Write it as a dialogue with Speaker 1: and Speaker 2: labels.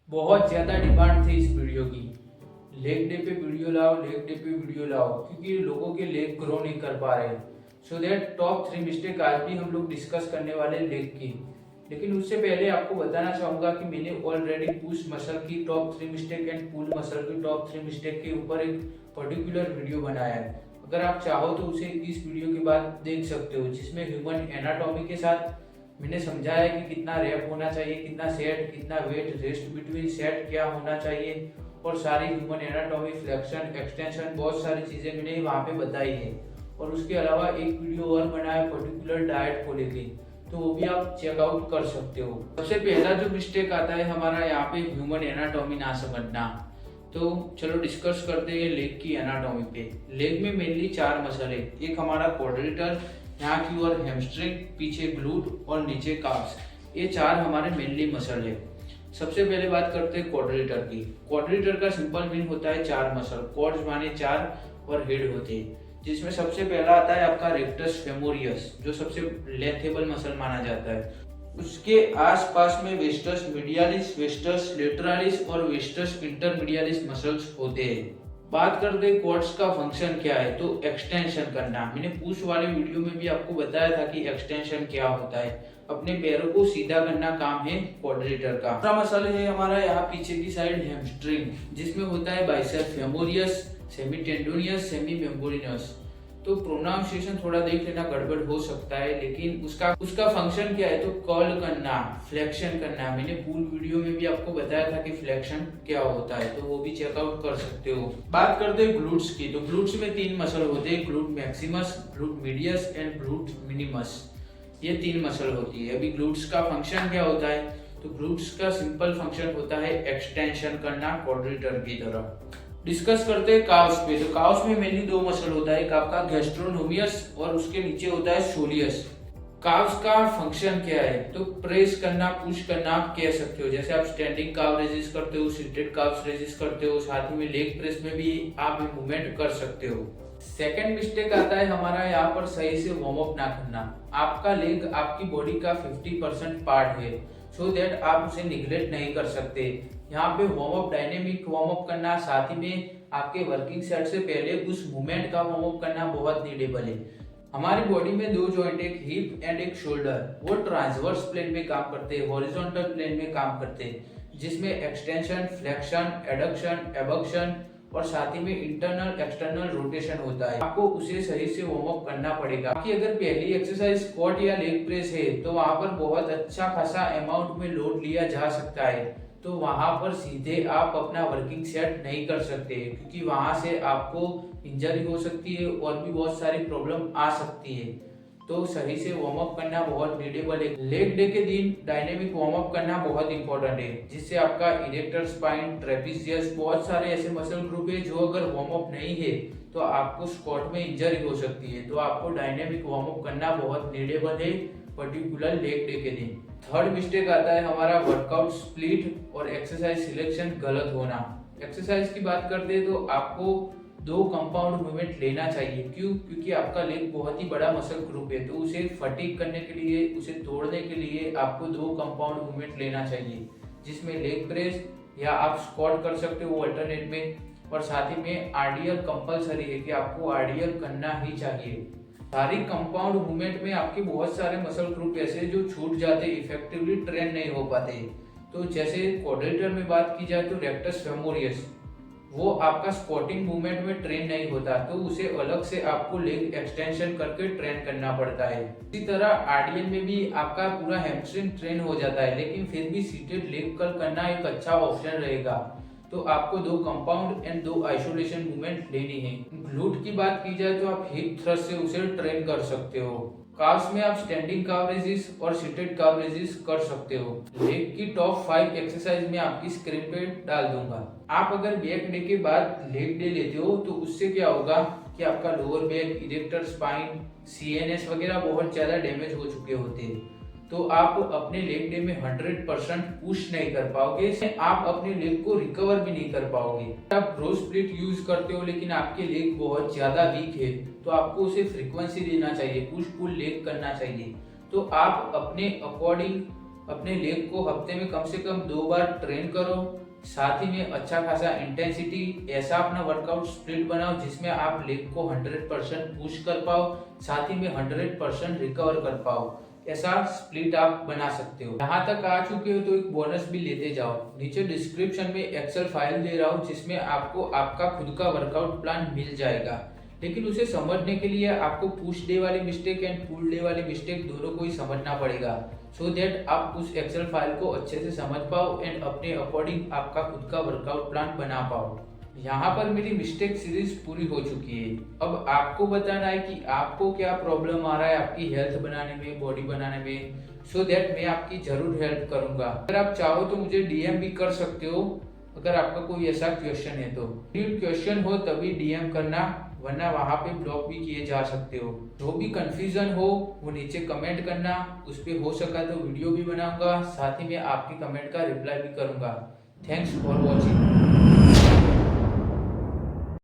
Speaker 1: बहुत ज़्यादा डिमांड थी इस वीडियो की। लेग डे पे वीडियो लाओ, लेग डे पे वीडियो लाओ, क्योंकि लोगों के लेग ग्रो नहीं कर पा रहे। सो दैट टॉप 3 मिस्टेक आज भी हम लोग डिस्कस करने वाले लेग की। लेकिन उससे पहले आपको बताना चाहूँगा कि मैंने ऑलरेडी पुश मसल की top 3 mistake and pull muscle की टॉप 3 मिस्टेक के ऊपर एक पर्टिकुलर वीडियो बनाया है। अगर आप चाहो तो उसे इस वीडियो के बाद देख सकते हो, जिसमें ह्यूमन एनाटॉमी के साथ मैंने समझाया कि कितना रैप होना चाहिए, कितना सेट, कितना वेट, रेस्ट बिटवीन सेट क्या होना चाहिए, और सारी ह्यूमन एनाटॉमी, फ्लेक्शन, एक्सटेंशन, बहुत सारी चीज़ें मैंने वहाँ पे बताई है। और उसके अलावा एक वीडियो और बनाया पर्टिकुलर डाइट को लेके, तो वो भी आप चेकआउट कर सकते हो। सबसे पहला जो मिस्टेक आता है हमारा यहाँ पे ह्यूमन एनाटॉमी ना समझना। तो चलो डिस्कस करते हैं लेग की एनाटॉमी पे। लेग में मेनली 4 मसल है। एक हमारा क्वाड्रिलेटरल, यहाँ की ओर हैमस्ट्रिंग, पीछे ग्लूट और नीचे काफ्स। ये 4 हमारे मेनली मसल है। सबसे पहले बात करते हैं क्वाड्रिलेटर की। क्वाड्रिलेटर का सिंपल मीन होता है 4 मसल। क्वाड्स माने 4 और हेड होते हैं, जिसमें सबसे पहला आता है आपका रेक्टस फेमोरियस, जो सबसे लेंथेबल मसल माना जाता है। उसके आसपास में वेस्टस मीडियालिस, वेस्टस लेटरालिस और वेस्टस इंटरमीडियालिस मसल्स होते हैं। बात करते हैं क्वाड्स का फंक्शन क्या है, तो एक्सटेंशन करना। मैंने पुश वाले वीडियो में भी आपको बताया था कि एक्सटेंशन क्या होता है। अपने पैरों को सीधा करना काम है क्वाड्रिलेटर का। दूसरा मसल है हमारा यहाँ पीछे की साइड हैमस्ट्रिंग, जिसमें होता है बाइसेप फेमोरियस, सेमी टेंडोनियस, सेमी मेम्ब्रेनस। तो प्रोनाउंसिएशन थोड़ा देख लेना, गड़बड़ हो सकता है, लेकिन उसका फंक्शन क्या है, तो कर्ल करना, फ्लेक्शन करना। मैंने पूल वीडियो में भी आपको बताया था कि फ्लेक्शन क्या होता है, तो वो भी चेकआउट कर सकते हो। बात करते हैं ग्लूट्स की। तो ग्लूट्स में 3 मसल होते हैं, glute maximus, glute medius and glute minimus. ये 3 मसल होती है। अभी ग्लूट्स का फंक्शन क्या होता है, तो ग्लूट्स का सिंपल फंक्शन होता है एक्सटेंशन करना क्वाड्रिलेटर की तरह। डिस्कस करते हैं काव्स पे। तो काव्स में मेनली 2 मसल होता है, एक आपका गैस्ट्रोनोमियस और उसके नीचे होता है सोलियस। काव्स का फंक्शन क्या है, तो प्रेस करना, पुश करना आप कह सकते हो। जैसे आप स्टैंडिंग काव रेजिस्ट करते हो, सीटेड काव्स रेजिस्ट करते हो, साथ ही में लेग प्रेस में भी आप मूवमेंट कर सकते हो। सेकंड मिस्टेक आता है हमारा यहाँ पर सही से वार्म अप ना करना। आपका लेग आपकी बॉडी का 50% पार्ट है, सो दैट आप उसे निगलेक्ट नहीं कर सकते। यहाँ पे warm up, dynamic warm up करना, साथ ही में आपके वर्किंग सेट से पहले उस मूवमेंट का वार्म अप करना बहुत नीडेबल है। हमारी बॉडी में 2 जॉइंट, एक हिप एंड एक शोल्डर, वो ट्रांसवर्स प्लेन में काम करते हैं, हॉरिजॉन्टल प्लेन में काम करते हैं, जिसमें एक्सटेंशन, फ्लेक्शन, एडक्शन, एबक्शन और साथ ही में इंटरनल एक्सटर्नल रोटेशन होता है। आपको उसे सही से वार्म अप करना पड़ेगा। बाकी अगर पहली एक्सरसाइज स्क्वाट या लेग प्रेस है, तो वहां पर बहुत अच्छा खासा अमाउंट में लोड लिया जा सकता है, तो वहां पर सीधे आप अपना वर्किंग सेट नहीं कर सकते, क्योंकि वहां से आपको इंजरी हो सकती है और भी बहुत सारी प्रॉब्लम आ सकती है। तो सही से वार्म अप करना बहुत नीडेबल है। लेग डे के दिन डायनेमिक वार्म अप करना बहुत इंपॉर्टेंट है, जिससे आपका इरेक्टर स्पाइन, ट्रेपेजियस, बहुत सारे ऐसे मसल ग्रुप है जो अगर वार्म अप नहीं है तो आपको स्क्वाट में इंजरी हो सकती है। तो आपको डायनेमिक वार्म अप करना बहुत नीडेबल है, पर्टिकुलर लेग डे के दिन। थर्ड मिस्टेक आता है हमारा वर्कआउट स्प्लिट और एक्सरसाइज सिलेक्शन गलत होना। एक्सरसाइज की बात करते हैं तो आपको 2 कंपाउंड मूवमेंट लेना चाहिए। क्यों? क्योंकि आपका लेग बहुत ही बड़ा मसल ग्रुप है, तो उसे फटीग करने के लिए, उसे तोड़ने के लिए आपको 2 कंपाउंड मूवमेंट लेना चाहिए, जिसमें लेग प्रेस या आप स्क्वाट कर सकते हो अल्टरनेट में, और साथ ही में आरडीएल कंपलसरी है कि आपको आरडीएल करना ही चाहिए। सारी कंपाउंड मूवमेंट में आपके बहुत सारे मसल ग्रुप ऐसे जो छूट जाते, इफेक्टिवली ट्रेन नहीं हो पाते। तो जैसे क्वाड्रिलेटर में बात की जाए तो रेक्टस फेमोरियस, वो आपका स्क्वाटिंग मूवमेंट में ट्रेन नहीं होता, तो उसे अलग से आपको लेग एक्सटेंशन करके ट्रेन करना पड़ता है। इसी तरह आरडीएल में भी आपका पूरा हैमस्ट्रिंग ट्रेन हो जाता है, लेकिन फिर भी सीटेड लेग कर्ल करना एक अच्छा ऑप्शन रहेगा। तो आपको 2 कंपाउंड एंड 2 आइसोलेशन मूवमेंट लेनी है। ग्लूट की बात की जाए तो आप हिप थ्रस्ट से उसे ट्रेन कर सकते हो। काव्स में आप स्टैंडिंग काव रेजिस और सीटेड काव रेजिस कर सकते हो। लेग की टॉप 5 एक्सरसाइज मैं आपकी स्क्रीन पे डाल दूंगा। आप अगर बैक डे के बाद लेग डे लेते हो तो उससे क्या होगा कि आपका lower back, erector spine, CNS वगैरह बहुत ज्यादा डैमेज हो चुके होते हैं, तो आप अपने लेग डे में 100% पुश नहीं कर पाओगे, आप अपने लेग को रिकवर भी नहीं कर पाओगे। आप ब्रो स्प्लिट यूज करते हो लेकिन आपके लेग बहुत ज्यादा वीक है, तो आपको उसे फ्रीक्वेंसी देना चाहिए, पुश पुल लेग करना चाहिए। तो आप अपने अकॉर्डिंग अपने लेग को हफ्ते में कम से कम 2 बार ट्रेन करो। साथ ही में अच्छा खासा इंटेंसिटी ऐसा अपना वर्कआउट स्प्लिट बनाओ जिसमें आप लेग को 100% पुश कर पाओ, साथ ही में 100% रिकवर कर पाओ। ऐसा स्प्लिट आप बना सकते हो। यहाँ तक आ चुके हो तो एक बोनस भी लेते जाओ। नीचे डिस्क्रिप्शन में एक्सेल फाइल दे रहा हूँ जिसमें आपको आपका खुद का वर्कआउट प्लान मिल जाएगा, लेकिन उसे समझने के लिए आपको पुश डे वाली मिस्टेक एंड पुल डे वाली मिस्टेक दोनों को ही समझना पड़ेगा, सो दैट आप उस एक्सेल फाइल को अच्छे से समझ पाओ एंड अपने अकॉर्डिंग आपका खुद का वर्कआउट प्लान बना पाओ। यहाँ पर मेरी मिस्टेक सीरीज पूरी हो चुकी है। अब आपको बताना है कि आपको क्या प्रॉब्लम आ रहा है आपकी हेल्थ बनाने में, बॉडी बनाने में, सो दैट मैं आपकी जरूर हेल्प करूंगा। अगर आप चाहो तो मुझे डीएम भी कर सकते हो अगर आपका कोई ऐसा क्वेश्चन है तो। क्वेश्चन हो तभी डीएम करना, वरना वहां पे ब्लॉक भी किए जा सकते हो। जो भी कंफ्यूजन हो वो नीचे कमेंट करना, उस पर हो सका तो वीडियो भी बनाऊंगा, साथ ही में आपके कमेंट का रिप्लाई भी करूंगा। Thanks for watching.